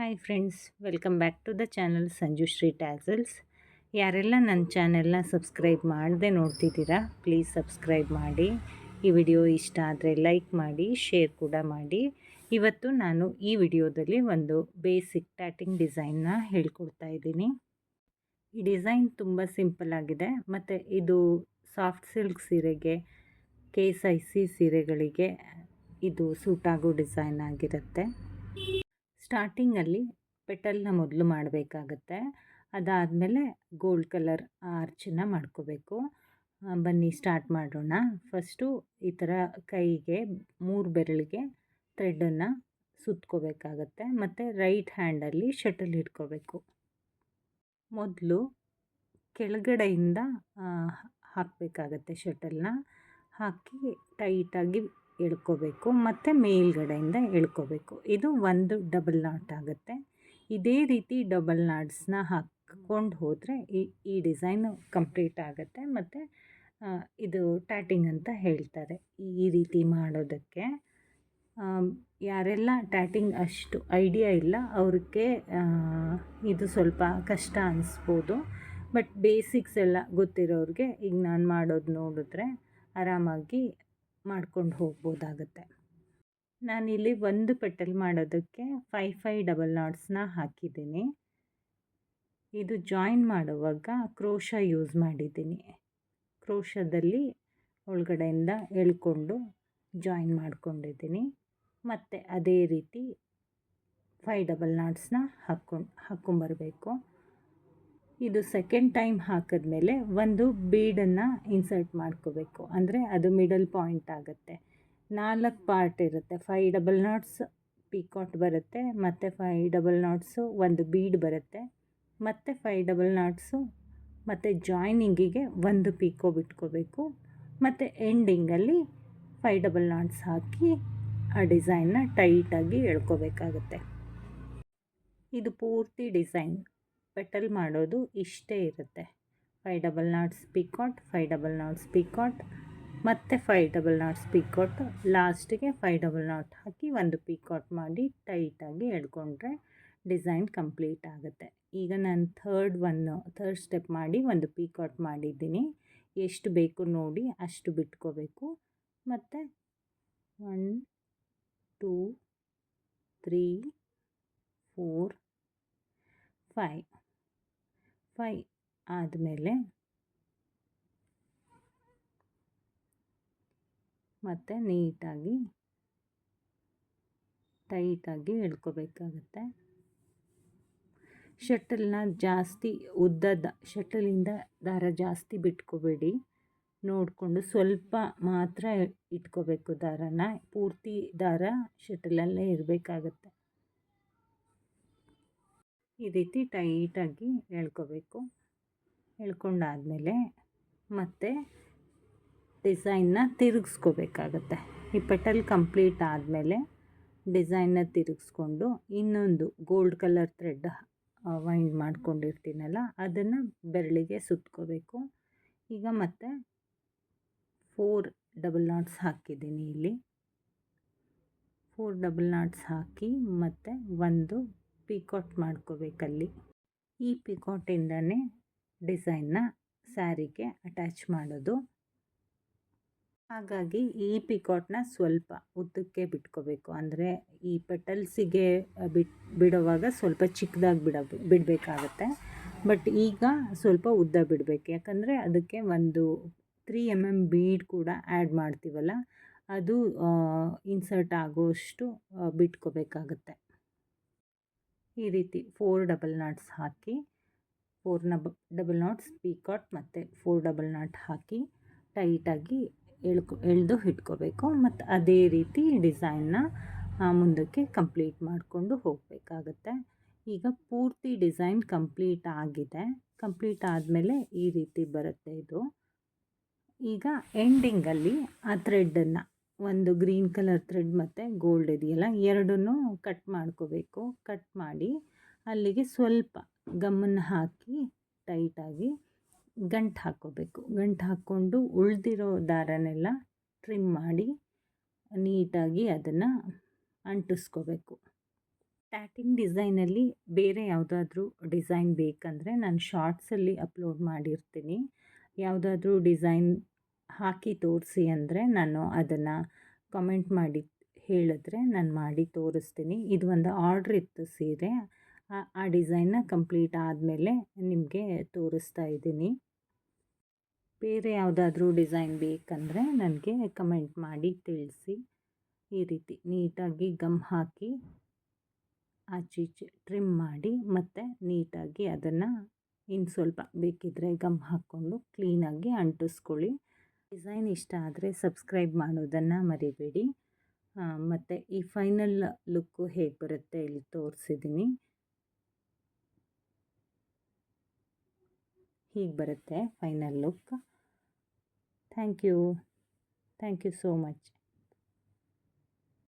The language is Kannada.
Hi friends, welcome back to the channel Sanjushree tassels. ಯಾರೆಲ್ಲ ನನ್ನ ಚಾನೆಲ್ನ ಸಬ್ಸ್ಕ್ರೈಬ್ ಮಾಡದೆ ನೋಡ್ತಿದ್ದೀರಾ, ಪ್ಲೀಸ್ ಸಬ್ಸ್ಕ್ರೈಬ್ ಮಾಡಿ. ಈ ವಿಡಿಯೋ ಇಷ್ಟ ಆದರೆ ಲೈಕ್ ಮಾಡಿ, ಶೇರ್ ಕೂಡ ಮಾಡಿ. ಇವತ್ತು ನಾನು ಈ ವಿಡಿಯೋದಲ್ಲಿ ಒಂದು ಬೇಸಿಕ್ ಟ್ಯಾಟಿಂಗ್ ಡಿಸೈನ್ನ ಹೇಳ್ಕೊಡ್ತಾ ಇದ್ದೀನಿ. ಈ ಡಿಸೈನ್ ತುಂಬ ಸಿಂಪಲ್ ಆಗಿದೆ ಮತ್ತು ಇದು ಸಾಫ್ಟ್ ಸಿಲ್ಕ್ ಸೀರೆಗೆ, KSIC ಸೀರೆಗಳಿಗೆ ಇದು ಸೂಟಾಗೋ ಡಿಸೈನ್ ಆಗಿರುತ್ತೆ. ಸ್ಟಾರ್ಟಿಂಗಲ್ಲಿ ಪೆಟಲ್ನ ಮೊದಲು ಮಾಡಬೇಕಾಗತ್ತೆ. ಅದಾದಮೇಲೆ ಗೋಲ್ಡ್ ಕಲರ್ ಆರ್ಚನ್ನ ಮಾಡ್ಕೋಬೇಕು. ಬನ್ನಿ ಸ್ಟಾರ್ಟ್ ಮಾಡೋಣ. ಫಸ್ಟು ಈ ಥರ ಕೈಗೆ 3 ಬೆರಳಿಗೆ ಥ್ರೆಡನ್ನು ಸುತ್ಕೋಬೇಕಾಗತ್ತೆ ಮತ್ತು ರೈಟ್ ಹ್ಯಾಂಡಲ್ಲಿ ಶಟಲ್ ಹಿಡ್ಕೋಬೇಕು. ಮೊದಲು ಕೆಳಗಡೆಯಿಂದ ಹಾಕಬೇಕಾಗತ್ತೆ. ಶಟಲ್ನ ಹಾಕಿ ಟೈಟಾಗಿ ಎಳ್ಕೋಬೇಕು ಮತ್ತು ಮೇಲ್ಗಡೆಯಿಂದ ಎಳ್ಕೋಬೇಕು. ಇದು ಒಂದು ಡಬಲ್ ನಾಟ್ ಆಗುತ್ತೆ. ಇದೇ ರೀತಿ ಡಬಲ್ ನಾಟ್ಸ್ನ ಹಾಕ್ಕೊಂಡು ಹೋದರೆ ಈ ಡಿಸೈನು ಕಂಪ್ಲೀಟ್ ಆಗುತ್ತೆ ಮತ್ತು ಇದು ಟ್ಯಾಟಿಂಗ್ ಅಂತ ಹೇಳ್ತಾರೆ. ಈ ರೀತಿ ಮಾಡೋದಕ್ಕೆ ಯಾರೆಲ್ಲ ಟ್ಯಾಟಿಂಗ್ ಅಷ್ಟು ಐಡಿಯಾ ಇಲ್ಲ ಅವ್ರಿಗೆ ಇದು ಸ್ವಲ್ಪ ಕಷ್ಟ ಅನಿಸ್ಬೋದು. ಬಟ್ ಬೇಸಿಕ್ಸ್ ಎಲ್ಲ ಗೊತ್ತಿರೋರಿಗೆ ಈಗ ನಾನು ಮಾಡೋದು ನೋಡಿದ್ರೆ ಆರಾಮಾಗಿ ಮಾಡ್ಕೊಂಡು ಹೋಗ್ಬೋದಾಗತ್ತೆ. ನಾನಿಲ್ಲಿ ಒಂದು ಪೆಟಲ್ ಮಾಡೋದಕ್ಕೆ 5 ಡಬಲ್ ನಾಟ್ಸ್ನ ಹಾಕಿದ್ದೀನಿ. ಇದು ಜಾಯಿನ್ ಮಾಡುವಾಗ ಕ್ರೋಶ ಯೂಸ್ ಮಾಡಿದ್ದೀನಿ. ಕ್ರೋಶದಲ್ಲಿ ಒಳಗಡೆಯಿಂದ ಎಳ್ಕೊಂಡು ಜಾಯಿನ್ ಮಾಡ್ಕೊಂಡಿದ್ದೀನಿ. ಮತ್ತು ಅದೇ ರೀತಿ 5 ಡಬಲ್ ನಾಟ್ಸ್ನ ಹಾಕ್ಕೊಂಬರಬೇಕು. ಇದು ಸೆಕೆಂಡ್ ಟೈಮ್ ಹಾಕಿದ್ಮೇಲೆ ಒಂದು ಬೀಡನ್ನು ಇನ್ಸರ್ಟ್ ಮಾಡ್ಕೋಬೇಕು. ಅಂದರೆ ಅದು ಮಿಡಲ್ ಪಾಯಿಂಟ್ ಆಗುತ್ತೆ. 4 ಪಾರ್ಟ್ ಇರುತ್ತೆ. 5 ಡಬಲ್ ನಾಟ್ಸ್ ಪಿಕಾಟ್ ಬರುತ್ತೆ ಮತ್ತು 5 ಡಬಲ್ ನಾಟ್ಸು ಒಂದು ಬೀಡ್ ಬರುತ್ತೆ ಮತ್ತು 5 ಡಬಲ್ ನಾಟ್ಸು ಮತ್ತು ಜಾಯ್ನಿಂಗಿಗೆ ಒಂದು ಪಿಕೋ ಬಿಟ್ಕೋಬೇಕು ಮತ್ತು ಎಂಡಿಂಗಲ್ಲಿ 5 ಡಬಲ್ ನಾಟ್ಸ್ ಹಾಕಿ ಆ ಡಿಸೈನ್ನ ಟೈಟಾಗಿ ಎಳ್ಕೋಬೇಕಾಗುತ್ತೆ. ಇದು ಪೂರ್ತಿ ಡಿಸೈನ್ ಪೆಟಲ್ ಮಾಡೋದು ಇಷ್ಟೇ ಇರುತ್ತೆ. 5 double knots picot, 5 double knots picot ಮತ್ತು 5 ಡಬಲ್ ನಾಟ್ಸ್ ಪಿಕಾಟ್, ಲಾಸ್ಟಿಗೆ 5 ಡಬಲ್ ನಾಟ್ ಹಾಕಿ ಒಂದು ಪಿಕಾಟ್ ಮಾಡಿ ಟೈಟಾಗಿ ಎಳ್ಕೊಂಡ್ರೆ ಡಿಸೈನ್ ಕಂಪ್ಲೀಟ್ ಆಗುತ್ತೆ. ಈಗ ನಾನು ಥರ್ಡ್ ಸ್ಟೆಪ್ ಮಾಡಿ ಒಂದು ಪಿಕಾಟ್ ಮಾಡಿದ್ದೀನಿ. ಎಷ್ಟು ಬೇಕು ನೋಡಿ ಅಷ್ಟು ಬಿಟ್ಕೋಬೇಕು ಮತ್ತು 1 2 3 4 5 ಆದಮೇಲೆ ಮತ್ತು ನೀಟಾಗಿ ಟೈಟಾಗಿ ಎಳ್ಕೋಬೇಕಾಗತ್ತೆ. ಶಟಲ್ನ ಜಾಸ್ತಿ ಉದ್ದದ ಶಟಲಿಂದ ದಾರ ಜಾಸ್ತಿ ಬಿಟ್ಕೋಬೇಡಿ. ನೋಡಿಕೊಂಡು ಸ್ವಲ್ಪ ಮಾತ್ರ ಇಟ್ಕೋಬೇಕು ದಾರನ. ಪೂರ್ತಿ ದಾರ ಶಟಲಲ್ಲೇ ಇರಬೇಕಾಗತ್ತೆ. ಈ ರೀತಿ ಟೈಟಾಗಿ ಎಳ್ಕೋಬೇಕು. ಎಳ್ಕೊಂಡಾದಮೇಲೆ ಮತ್ತೆ ಡಿಸೈನ್ನ ತಿರುಗಿಸ್ಕೋಬೇಕಾಗತ್ತೆ. ಈ ಪೆಟಲ್ ಕಂಪ್ಲೀಟ್ ಆದಮೇಲೆ ಡಿಸೈನ್ನ ತಿರುಗಿಸ್ಕೊಂಡು ಇನ್ನೊಂದು ಗೋಲ್ಡ್ ಕಲರ್ ಥ್ರೆಡ್ ವೈಂಡ್ ಮಾಡ್ಕೊಂಡಿರ್ತೀನಲ್ಲ ಅದನ್ನು ಬೆರಳಿಗೆ ಸುತ್ಕೋಬೇಕು. ಈಗ ಮತ್ತೆ 4 ಡಬಲ್ ನಾಟ್ಸ್ ಹಾಕಿದ್ದೀನಿ. ಇಲ್ಲಿ 4 ಡಬಲ್ ನಾಟ್ಸ್ ಹಾಕಿ ಮತ್ತು ಒಂದು ಪಿಕಾಟ್ ಮಾಡ್ಕೋಬೇಕಲ್ಲಿ. ಈ ಪಿಕಾಟಿಂದನೇ ಡಿಸೈನ್ನ ಸ್ಯಾರಿಗೆ ಅಟ್ಯಾಚ್ ಮಾಡೋದು. ಹಾಗಾಗಿ ಈ ಪಿಕಾಟ್ನ ಸ್ವಲ್ಪ ಉದ್ದಕ್ಕೆ ಬಿಟ್ಕೋಬೇಕು. ಅಂದರೆ ಈ ಪೆಟಲ್ಸಿಗೆ ಬಿಡುವಾಗ ಸ್ವಲ್ಪ ಚಿಕ್ಕದಾಗಿ ಬಿಡಬೇಕಾಗತ್ತೆ. ಬಟ್ ಈಗ ಸ್ವಲ್ಪ ಉದ್ದ ಬಿಡಬೇಕು. ಯಾಕಂದರೆ ಅದಕ್ಕೆ ಒಂದು 3 mm ಬೀಡ್ ಕೂಡ ಆ್ಯಡ್ ಮಾಡ್ತೀವಲ್ಲ, ಅದು ಇನ್ಸರ್ಟ್ ಆಗೋಷ್ಟು ಬಿಟ್ಕೋಬೇಕಾಗತ್ತೆ. ಈ ರೀತಿ 4 ಡಬಲ್ ನಾಟ್ಸ್ ಹಾಕಿ 4 ಡಬಲ್ ನಾಟ್ಸ್ ಪಿಕಾಟ್ ಮತ್ತು 4 ಡಬಲ್ ನಾಟ್ ಹಾಕಿ ಟೈಟಾಗಿ ಎಳೆದು ಇಟ್ಕೋಬೇಕು. ಮತ್ತು ಅದೇ ರೀತಿ ಡಿಸೈನ್ನ ಮುಂದಕ್ಕೆ ಕಂಪ್ಲೀಟ್ ಮಾಡಿಕೊಂಡು ಹೋಗಬೇಕಾಗತ್ತೆ. ಈಗ ಪೂರ್ತಿ ಡಿಸೈನ್ ಕಂಪ್ಲೀಟ್ ಆಗಿದೆ. ಕಂಪ್ಲೀಟ್ ಆದಮೇಲೆ ಈ ರೀತಿ ಬರುತ್ತೆ ಇದು. ಈಗ ಎಂಡಿಂಗಲ್ಲಿ ಆ ಥ್ರೆಡ್ಡನ್ನು ಒಂದು ಗ್ರೀನ್ ಕಲರ್ ಥ್ರೆಡ್ ಮತ್ತು ಗೋಲ್ಡ್ ಇದೆಯಲ್ಲ, ಎರಡನ್ನೂ ಕಟ್ ಮಾಡ್ಕೋಬೇಕು. ಕಟ್ ಮಾಡಿ ಅಲ್ಲಿಗೆ ಸ್ವಲ್ಪ ಗಮ್ಮನ್ನು ಹಾಕಿ ಟೈಟಾಗಿ ಗಂಟು ಹಾಕ್ಕೋಬೇಕು. ಗಂಟು ಹಾಕ್ಕೊಂಡು ಉಳಿದಿರೋ ದಾರನೆಲ್ಲ ಟ್ರಿಮ್ ಮಾಡಿ ನೀಟಾಗಿ ಅದನ್ನು ಅಂಟಿಸ್ಕೋಬೇಕು. ಟ್ಯಾಟಿಂಗ್ ಡಿಸೈನಲ್ಲಿ ಬೇರೆ ಯಾವುದಾದ್ರೂ ಡಿಸೈನ್ ಬೇಕಂದರೆ ನಾನು ಶಾರ್ಟ್ಸಲ್ಲಿ ಅಪ್ಲೋಡ್ ಮಾಡಿರ್ತೀನಿ. ಯಾವುದಾದ್ರೂ ಡಿಸೈನ್ ಹಾಕಿ ತೋರಿಸಿ ಅಂದರೆ ನಾನು ಅದನ್ನು ಕಮೆಂಟ್ ಮಾಡಿ ಹೇಳಿದ್ರೆ ನಾನು ಮಾಡಿ ತೋರಿಸ್ತೀನಿ. ಇದು ಒಂದು ಆರ್ಡ್ರ್ ಇತ್ತು ಸೀರೆ, ಆ ಡಿಸೈನ್ನ ಕಂಪ್ಲೀಟ್ ಆದಮೇಲೆ ನಿಮಗೆ ತೋರಿಸ್ತಾ ಇದ್ದೀನಿ. ಬೇರೆ ಯಾವುದಾದ್ರೂ ಡಿಸೈನ್ ಬೇಕಂದರೆ ನನಗೆ ಕಮೆಂಟ್ ಮಾಡಿ ತಿಳಿಸಿ. ಈ ರೀತಿ ನೀಟಾಗಿ ಗಮ್ ಹಾಕಿ ಆಚೀಚೆ ಟ್ರಿಮ್ ಮಾಡಿ ಮತ್ತು ನೀಟಾಗಿ ಅದನ್ನು ಇನ್ನು ಸ್ವಲ್ಪ ಬೇಕಿದ್ದರೆ ಗಮ್ ಹಾಕ್ಕೊಂಡು ಕ್ಲೀನಾಗಿ ಅಂಟಿಸ್ಕೊಳ್ಳಿ. ಡಿಸೈನ್ ಇಷ್ಟ ಆದರೆ ಸಬ್ಸ್ಕ್ರೈಬ್ ಮಾಡೋದನ್ನು ಮರಿಬೇಡಿ. ಮತ್ತು ಈ ಫೈನಲ್ ಲುಕ್ಕು ಹೇಗೆ ಬರುತ್ತೆ ಇಲ್ಲಿ ತೋರಿಸಿದ್ದೀನಿ. ಹೀಗೆ ಬರುತ್ತೆ final look. Thank you so much.